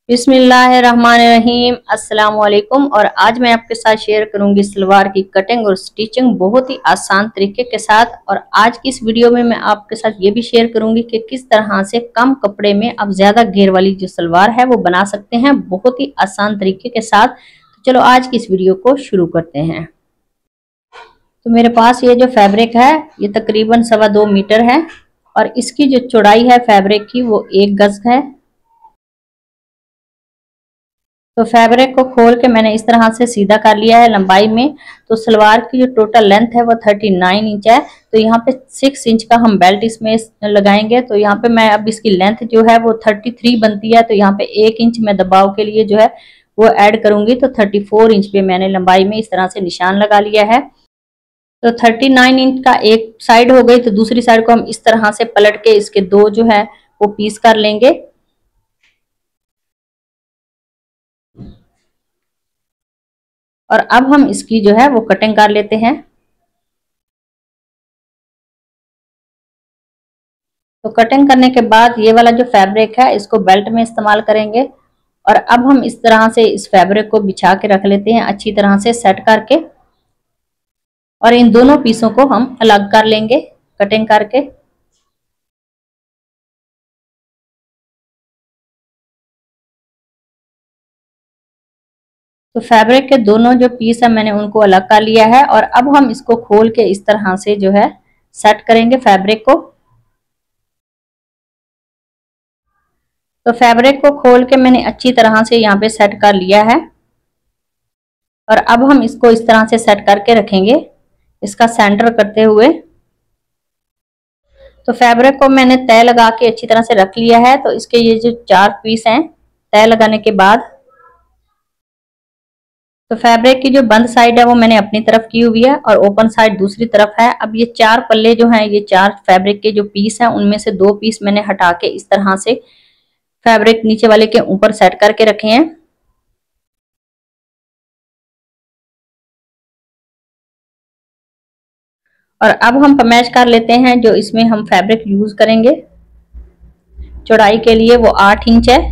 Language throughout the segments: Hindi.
बिस्मिल्लाहिर्रहमानिर्रहीम अस्सलाम वालेकुम। और आज मैं आपके साथ शेयर करूंगी सलवार की कटिंग और स्टिचिंग बहुत ही आसान तरीके के साथ। और आज की इस वीडियो में मैं आपके साथ ये भी शेयर करूंगी कि किस तरह से कम कपड़े में आप ज्यादा घेर वाली जो सलवार है वो बना सकते हैं बहुत ही आसान तरीके के साथ। तो चलो आज की इस वीडियो को शुरू करते हैं। तो मेरे पास ये जो फैब्रिक है ये तकरीबन 2.25 मीटर है और इसकी जो चौड़ाई है फैब्रिक की वो 1 गज है। तो फैब्रिक को खोल के मैंने इस तरह से सीधा कर लिया है लंबाई में। तो सलवार की जो टोटल लेंथ है वो 39 इंच है। तो यहाँ पे 6 इंच का हम बेल्ट इसमें लगाएंगे। तो यहाँ पे मैं अब इसकी लेंथ जो है वो 33 बनती है। तो यहाँ पे 1 इंच मैं दबाव के लिए जो है वो ऐड करूंगी। तो 34 इंच पे मैंने लंबाई में इस तरह से निशान लगा लिया है। तो 39 इंच का एक साइड हो गई। तो दूसरी साइड को हम इस तरह से पलट के इसके दो जो है वो पीस कर लेंगे। और अब हम इसकी जो है वो कटिंग कर लेते हैं। तो कटिंग करने के बाद ये वाला जो फैब्रिक है इसको बेल्ट में इस्तेमाल करेंगे। और अब हम इस तरह से इस फैब्रिक को बिछा के रख लेते हैं अच्छी तरह से सेट करके। और इन दोनों पीसों को हम अलग कर लेंगे कटिंग करके। तो फैब्रिक के दोनों जो पीस है मैंने उनको अलग कर लिया है। और अब हम इसको खोल के इस तरह से जो है सेट करेंगे फैब्रिक को। तो फैब्रिक को खोल के मैंने अच्छी तरह से यहाँ पे सेट कर लिया है। और अब हम इसको इस तरह से सेट करके रखेंगे इसका सेंटर करते हुए। तो फैब्रिक को मैंने तय लगा के अच्छी तरह से रख लिया है। तो इसके ये जो 4 पीस हैं तय लगाने के बाद, तो फैब्रिक की जो बंद साइड है वो मैंने अपनी तरफ की हुई है और ओपन साइड दूसरी तरफ है। अब ये 4 पल्ले जो हैं ये 4 फैब्रिक के जो पीस हैं उनमें से 2 पीस मैंने हटा के इस तरह से फैब्रिक नीचे वाले के ऊपर सेट करके रखे हैं। और अब हम मैच कर लेते हैं जो इसमें हम फैब्रिक यूज करेंगे। चौड़ाई के लिए वो 8 इंच है।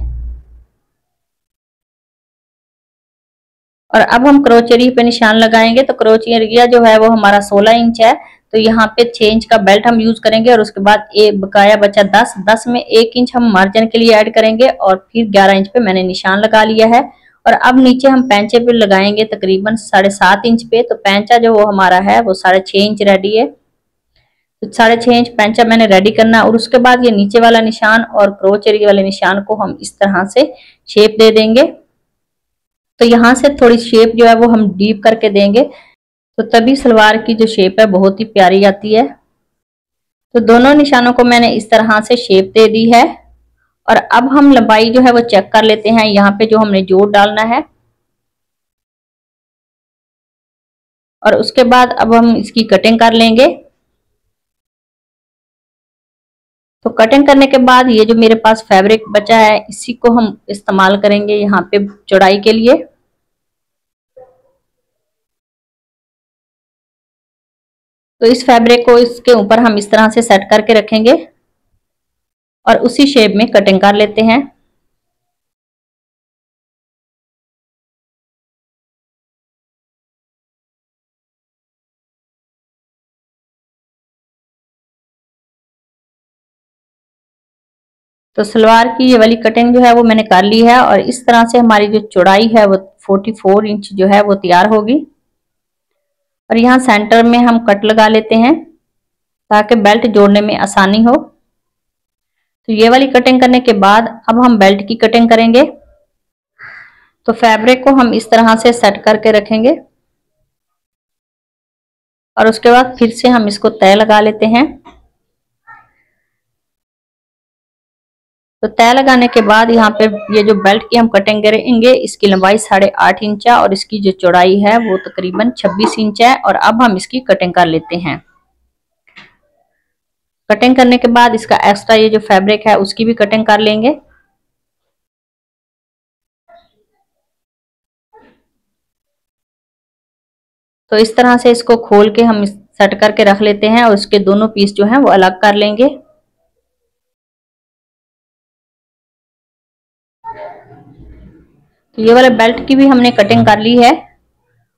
और अब हम क्रोच एरिया पे निशान लगाएंगे। तो क्रोच एरिया जो है वो हमारा 16 इंच है। तो यहाँ पे 6 इंच का बेल्ट हम यूज करेंगे और उसके बाद एक बकाया बचा 10 में 1 इंच हम मार्जिन के लिए ऐड करेंगे। और फिर 11 इंच पे मैंने निशान लगा लिया है। और अब नीचे हम पैंचे पे लगाएंगे तकरीबन 7.5 इंच पे। तो पैंचा जो वो हमारा है वो 6.5 इंच रेडी है। तो 6.5 इंच पैंचा मैंने रेडी करना। और उसके बाद ये नीचे वाला निशान और क्रोच एरिया वाले निशान को हम इस तरह से शेप दे देंगे। तो यहाँ से थोड़ी शेप जो है वो हम डीप करके देंगे। तो तभी सलवार की जो शेप है बहुत ही प्यारी आती है। तो दोनों निशानों को मैंने इस तरह से शेप दे दी है। और अब हम लंबाई जो है वो चेक कर लेते हैं यहाँ पे जो हमने जोड़ डालना है। और उसके बाद अब हम इसकी कटिंग कर लेंगे। तो कटिंग करने के बाद ये जो मेरे पास फैब्रिक बचा है इसी को हम इस्तेमाल करेंगे यहाँ पे चौड़ाई के लिए। तो इस फैब्रिक को इसके ऊपर हम इस तरह से सेट करके रखेंगे और उसी शेप में कटिंग कर लेते हैं। तो सलवार की ये वाली कटिंग जो है वो मैंने कर ली है। और इस तरह से हमारी जो चौड़ाई है वो 44 इंच जो है वो तैयार होगी। और यहाँ सेंटर में हम कट लगा लेते हैं ताकि बेल्ट जोड़ने में आसानी हो। तो ये वाली कटिंग करने के बाद अब हम बेल्ट की कटिंग करेंगे। तो फैब्रिक को हम इस तरह से सेट करके रखेंगे और उसके बाद फिर से हम इसको तय लगा लेते हैं। तो तय लगाने के बाद यहाँ पे ये जो बेल्ट की हम कटिंग करेंगे इसकी लंबाई 8.5 इंच है और इसकी जो चौड़ाई है वो तकरीबन 26 इंच है। और अब हम इसकी कटिंग कर लेते हैं। कटिंग करने के बाद इसका एक्स्ट्रा ये जो फैब्रिक है उसकी भी कटिंग कर लेंगे। तो इस तरह से इसको खोल के हम सेट करके रख लेते हैं और उसके दोनों पीस जो हैं वो अलग कर लेंगे। तो ये वाले बेल्ट की भी हमने कटिंग कर ली है।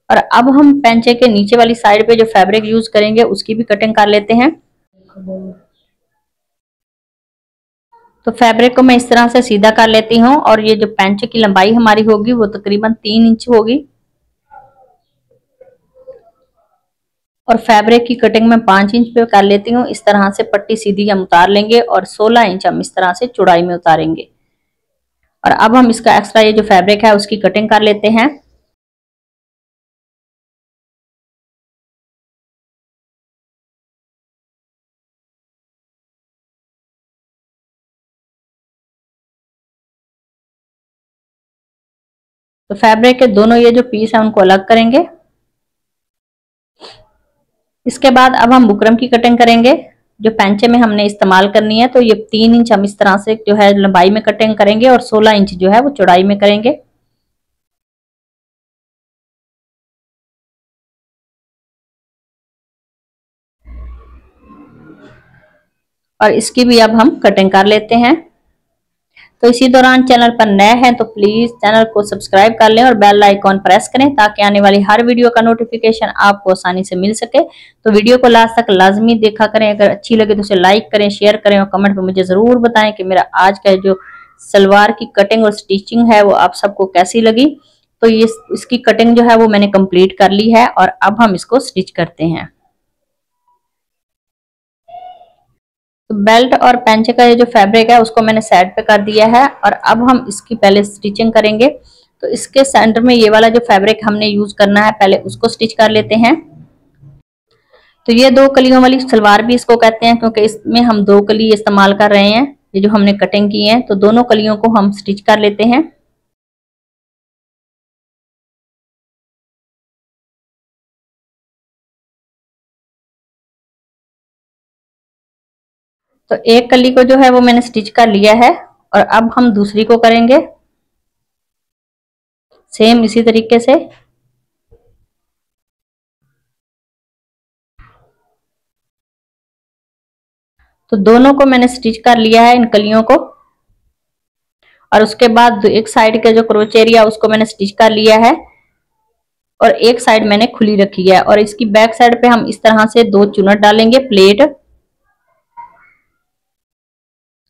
और अब हम पेंचे के नीचे वाली साइड पे जो फैब्रिक यूज करेंगे उसकी भी कटिंग कर लेते हैं। तो फैब्रिक को मैं इस तरह से सीधा कर लेती हूँ और ये जो पेंचे की लंबाई हमारी होगी वो तकरीबन 3 इंच होगी और फैब्रिक की कटिंग मैं 5 इंच पे कर लेती हूँ। इस तरह से पट्टी सीधी हम उतार लेंगे और 16 इंच हम इस तरह से चौड़ाई में उतारेंगे। और अब हम इसका एक्स्ट्रा ये जो फैब्रिक है उसकी कटिंग कर लेते हैं। तो फैब्रिक के दोनों ये जो पीस है उनको अलग करेंगे। इसके बाद अब हम बुकरम की कटिंग करेंगे जो पेंचे में हमने इस्तेमाल करनी है। तो ये 3 इंच हम इस तरह से जो है लंबाई में कटिंग करेंगे और 16 इंच जो है वो चौड़ाई में करेंगे। और इसकी भी अब हम कटिंग कर लेते हैं। तो इसी दौरान चैनल पर नए हैं तो प्लीज चैनल को सब्सक्राइब कर लें और बेल आइकॉन प्रेस करें ताकि आने वाली हर वीडियो का नोटिफिकेशन आपको आसानी से मिल सके। तो वीडियो को लास्ट तक लाजमी देखा करें। अगर अच्छी लगे तो उसे लाइक करें, शेयर करें और कमेंट में मुझे जरूर बताएं कि मेरा आज का जो सलवार की कटिंग और स्टिचिंग है वो आप सबको कैसी लगी। तो ये इसकी कटिंग जो है वो मैंने कंप्लीट कर ली है और अब हम इसको स्टिच करते हैं। तो बेल्ट और पेंचे का ये जो फैब्रिक है उसको मैंने साइड पे कर दिया है और अब हम इसकी पहले स्टिचिंग करेंगे। तो इसके सेंटर में ये वाला जो फैब्रिक हमने यूज करना है पहले उसको स्टिच कर लेते हैं। तो ये 2 कलियों वाली सलवार भी इसको कहते हैं क्योंकि इसमें हम 2 कली इस्तेमाल कर रहे हैं। ये जो हमने कटिंग की है तो दोनों कलियों को हम स्टिच कर लेते हैं। तो एक कली को जो है वो मैंने स्टिच कर लिया है और अब हम दूसरी को करेंगे सेम इसी तरीके से। तो दोनों को मैंने स्टिच कर लिया है इन कलियों को और उसके बाद एक साइड के जो क्रोच एरिया उसको मैंने स्टिच कर लिया है और एक साइड मैंने खुली रखी है। और इसकी बैक साइड पे हम इस तरह से 2 चुनट डालेंगे प्लेट।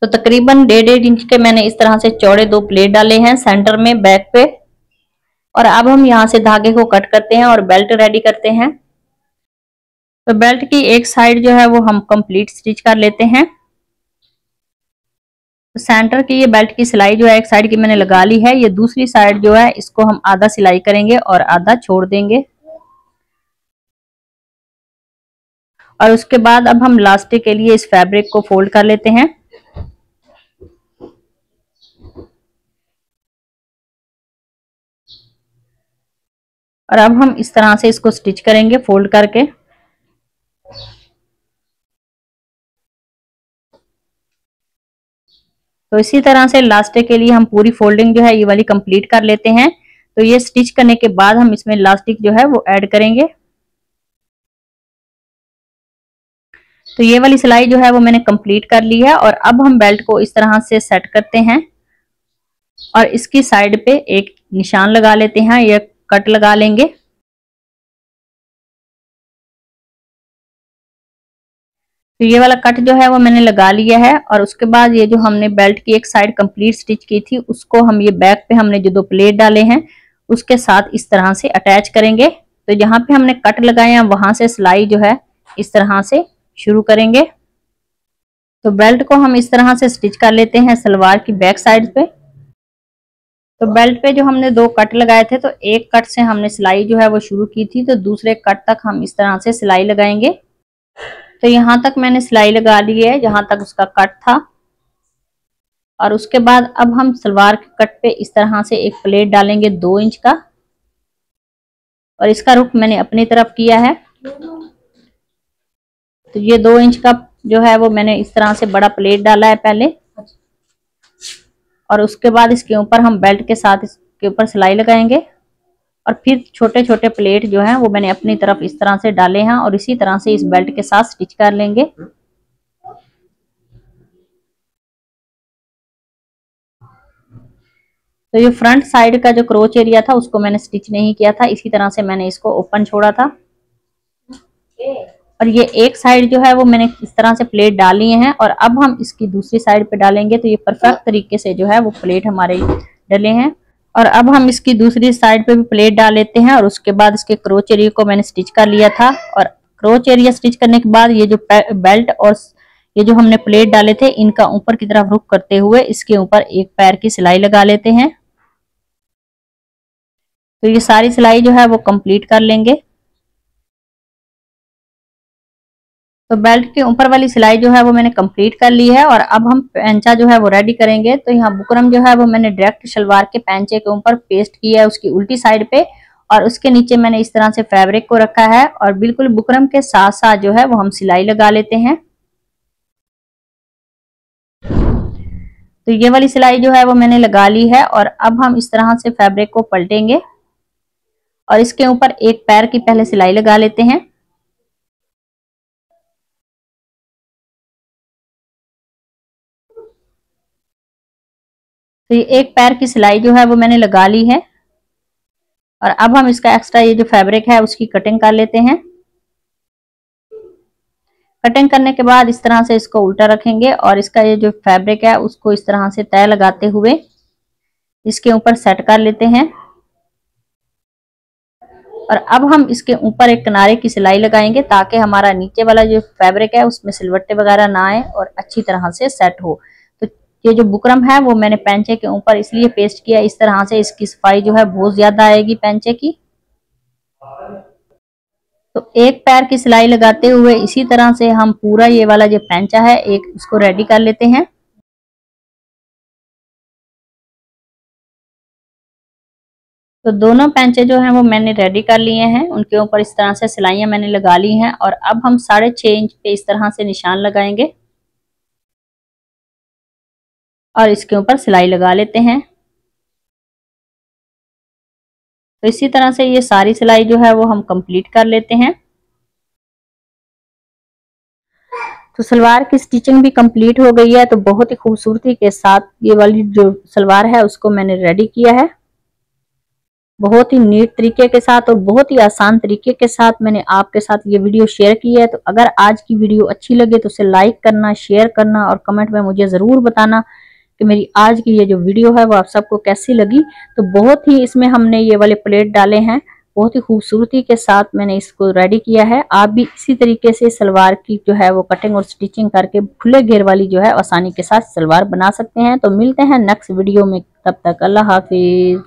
तो तकरीबन 1.5 इंच के मैंने इस तरह से चौड़े 2 प्लेट डाले हैं सेंटर में बैक पे। और अब हम यहाँ से धागे को कट करते हैं और बेल्ट रेडी करते हैं। तो बेल्ट की एक साइड जो है वो हम कंप्लीट स्टिच कर लेते हैं। तो सेंटर की ये बेल्ट की सिलाई जो है एक साइड की मैंने लगा ली है। ये दूसरी साइड जो है इसको हम आधा सिलाई करेंगे और आधा छोड़ देंगे। और उसके बाद अब हम लास्टिक के लिए इस फैब्रिक को फोल्ड कर लेते हैं। और अब हम इस तरह से इसको स्टिच करेंगे फोल्ड करके। तो इसी तरह से लास्टिक के लिए हम पूरी फोल्डिंग जो है ये वाली कंप्लीट कर लेते हैं। तो ये स्टिच करने के बाद हम इसमें लास्टिक जो है वो ऐड करेंगे। तो ये वाली सिलाई जो है वो मैंने कंप्लीट कर ली है और अब हम बेल्ट को इस तरह से सेट करते हैं और इसकी साइड पे एक निशान लगा लेते हैं या कट लगा लेंगे। तो ये वाला कट जो है वो मैंने लगा लिया है और उसके बाद ये जो हमने बेल्ट की एक साइड कंप्लीट स्टिच की थी उसको हम ये बैक पे हमने जो 2 प्लेट डाले हैं उसके साथ इस तरह से अटैच करेंगे। तो जहां पे हमने कट लगाए हैं वहां से सिलाई जो है इस तरह से शुरू करेंगे। तो बेल्ट को हम इस तरह से स्टिच कर लेते हैं सलवार की बैक साइड पे। तो बेल्ट पे जो हमने 2 कट लगाए थे तो एक कट से हमने सिलाई जो है वो शुरू की थी तो दूसरे कट तक हम इस तरह से सिलाई लगाएंगे। तो यहाँ तक मैंने सिलाई लगा ली है जहां तक उसका कट था। और उसके बाद अब हम सलवार के कट पे इस तरह से एक प्लेट डालेंगे 2 इंच का और इसका रुख मैंने अपनी तरफ किया है। तो ये 2 इंच का जो है वो मैंने इस तरह से बड़ा प्लेट डाला है पहले और उसके बाद इसके ऊपर हम बेल्ट के साथ इसके ऊपर सिलाई लगाएंगे और फिर छोटे छोटे प्लेट जो हैं वो मैंने अपनी तरफ इस तरह से डाले हैं और इसी तरह से इस बेल्ट के साथ स्टिच कर लेंगे। तो ये फ्रंट साइड का जो क्रोच एरिया था उसको मैंने स्टिच नहीं किया था, इसी तरह से मैंने इसको ओपन छोड़ा था। और ये एक साइड जो है वो मैंने इस तरह से प्लेट डाली है, और अब हम इसकी दूसरी साइड पे डालेंगे तो ये परफेक्ट तरीके से जो है वो प्लेट हमारे डले हैं। और अब हम इसकी दूसरी साइड पे भी प्लेट डाल लेते हैं, और उसके बाद इसके क्रोच एरिया को मैंने स्टिच कर लिया था। और क्रोच एरिया स्टिच करने के बाद ये जो बेल्ट और ये जो हमने प्लेट डाले थे इनका ऊपर की तरफ रुख करते हुए इसके ऊपर एक पैर की सिलाई लगा लेते हैं। तो ये सारी सिलाई जो है वो कंप्लीट कर लेंगे। तो बेल्ट के ऊपर वाली सिलाई जो है वो मैंने कंप्लीट कर ली है, और अब हम पैंचा जो है वो रेडी करेंगे। तो यहाँ बुकरम जो है वो मैंने डायरेक्ट शलवार के पैंचे के ऊपर पेस्ट किया है उसकी उल्टी साइड पे, और उसके नीचे मैंने इस तरह से फैब्रिक को रखा है, और बिल्कुल बुकरम के साथ साथ जो है वो हम सिलाई लगा लेते हैं। तो ये वाली सिलाई जो है वो मैंने लगा ली है, और अब हम इस तरह से फैब्रिक को पलटेंगे और इसके ऊपर एक पैर की पहले सिलाई लगा लेते हैं। तो ये एक पैर की सिलाई जो है वो मैंने लगा ली है, और अब हम इसका एक्स्ट्रा ये जो फैब्रिक है उसकी कटिंग कर लेते हैं। कटिंग करने के बाद इस तरह से इसको उल्टा रखेंगे, और इसका ये जो फैब्रिक है उसको इस तरह से तय लगाते हुए इसके ऊपर सेट कर लेते हैं। और अब हम इसके ऊपर एक किनारे की सिलाई लगाएंगे ताकि हमारा नीचे वाला जो फैब्रिक है उसमें सिलवट्टे वगैरह ना आए और अच्छी तरह से सेट हो। तो ये जो बुकरम है वो मैंने पैंचे के ऊपर इसलिए पेस्ट किया, इस तरह से इसकी सफाई जो है बहुत ज्यादा आएगी पैंचे की। तो एक पैर की सिलाई लगाते हुए इसी तरह से हम पूरा ये वाला जो पैंचा है एक इसको रेडी कर लेते हैं। तो दोनों पैंचे जो हैं वो मैंने रेडी कर लिए हैं, उनके ऊपर इस तरह से सिलाइयां मैंने लगा ली हैं, और अब हम 6.5 इंच पे इस तरह से निशान लगाएंगे और इसके ऊपर सिलाई लगा लेते हैं। तो इसी तरह से ये सारी सिलाई जो है वो हम कंप्लीट कर लेते हैं। तो सलवार की स्टिचिंग भी कंप्लीट हो गई है। तो बहुत ही खूबसूरती के साथ ये वाली जो सलवार है उसको मैंने रेडी किया है, बहुत ही नीट तरीके के साथ और बहुत ही आसान तरीके के साथ मैंने आपके साथ ये वीडियो शेयर की है। तो अगर आज की वीडियो अच्छी लगे तो उसे लाइक करना, शेयर करना और कमेंट में मुझे ज़रूर बताना कि मेरी आज की ये जो वीडियो है वो आप सबको कैसी लगी। तो बहुत ही इसमें हमने ये वाले प्लेट डाले हैं, बहुत ही खूबसूरती के साथ मैंने इसको रेडी किया है। आप भी इसी तरीके से सलवार की जो है वो कटिंग और स्टिचिंग करके खुले घेर वाली जो है आसानी के साथ सलवार बना सकते हैं। तो मिलते हैं नेक्स्ट वीडियो में, तब तक अल्लाह हाफिज।